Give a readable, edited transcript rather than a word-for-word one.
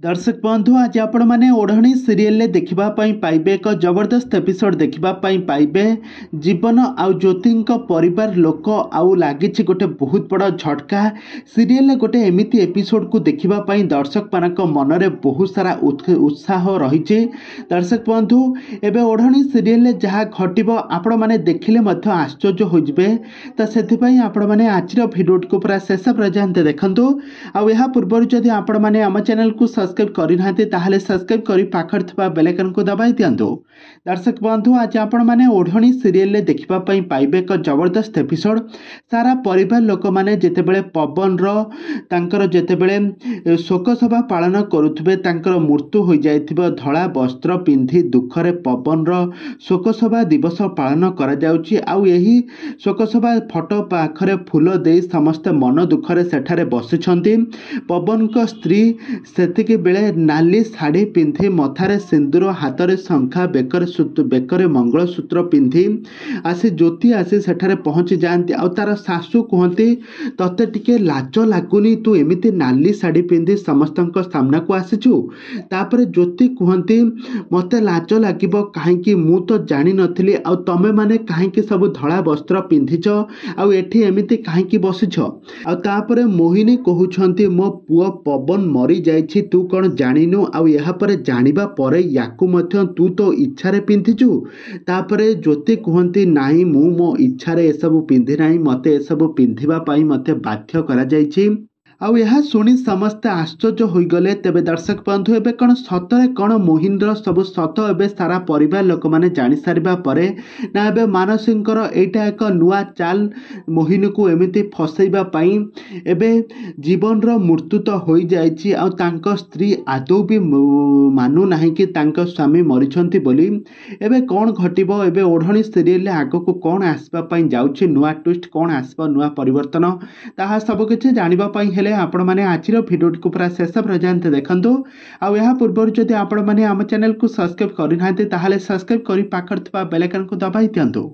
दर्शक बंधु आज आपण मैंने ओढ़णी सीरियल देखा पाइबे एक जबरदस्त एपिसोड देखा पाइबे जीवन आउ ज्योति परिवार लोक आउ लगी गोटे बहुत बड़ झटका सीरियल गोटे एमती एपिसोड को देखा दर्शक मान मनरे बहुत सारा उत्साह रही। दर्शक बंधु एवं ओढ़णी सीरियल जहाँ घटब आपण मैंने देखिले आश्चर्य होइबे तो से आपण मैंने आज भिडियो को पूरा शेष पर्यंत देखु। आ पूर्व जदि आपण मैंने आम चैनल को सब्सक्राइब करना ताहले सब्सक्राइब करी पाखर थवा बेल आइकन को दबाई दियंतु। दर्शक बंधु आज आपण मैंने ओढ़णी सीरियल देखा पाइबे एक जबरदस्त एपिसोड सारा परिवार लोक मैंने जितेबले पवन तांकर जितेबले शोक सभा पालन करुथबे तांकर मृत्यु हो जाइथिबो धला वस्त्र पिंधि दुखरे पवन शोक सभा दिवस पालन करा जाउची। आउ एही शोक सभा फोटो पाखरे फूल दे समस्त मन दुखरे सेठारे बसिछंती। पवन को स्त्री सेतिके बेले नाली शाढ़ी पिंधि मथारे सिंदूर हाथ शंखा बेकर मंगलसूत्र पिंधि आसी ज्योति आसी सेठारे पहुँची जाती। आ तार सासू कहती तते टिके लाज लगुनि तू एमिति नाली शाढ़ी पिंधि समस्त सामना को आसीचु। तापर ज्योति कहती मते लाज लागिबो काहेकि मु तो जानी नथिली आ तमे माने काहेकि सब धला वस्त्र पिंधिछ आ एठी एमिति काहेकि बसिछ। आ तापर मोहिनी कहउछंती मो पुओ पवन मरी जाइछि तू कौन जानिनु आ यहाँ पर जानिबा परे याकु मध्य तू तो इच्छारे पिंधिचु। तापरे ज्योति कहती नाई मु मो इच्छारे एसबु पिंधि नाही मते एसबु पिंधिबा पाई मते बाध्य करा जाइछि। आउ यह शुणी समस्ते आश्चर्य हो गले। तेबे दर्शक बंधु एबे कौन सतरे कौन मोहिनीर सब सत एबे सारा परिवार लोक मैंने जानी सारिबा परे ना एबे मानसिंकर एटा एक नुआ चाल मोहिनी को एमिति फसैबा पई एबे जीवन रो मृत्यु तो हो जाइछि। आ तांको स्त्री आदौ भी मानु नाही कि तांको स्वामी मरिछंती बोली। एबे कौन घटिबो एबे ओढ़णी सीरियल आगो को कौन आसबा पई जाउछि नुआ ट्विस्ट कौन आसबा नुआ परिवर्तन ताहा सब किछि जानिबा पई हेले आपण माने आजिर भिडियो को पूरा शेष पर्यंत देखंतु। आ या पूर्व जदि आपण माने आम चैनल को सब्सक्राइब करना ताहले सब्सक्राइब करी पाखर थवा बेल आइकन को दबाई दियंतु।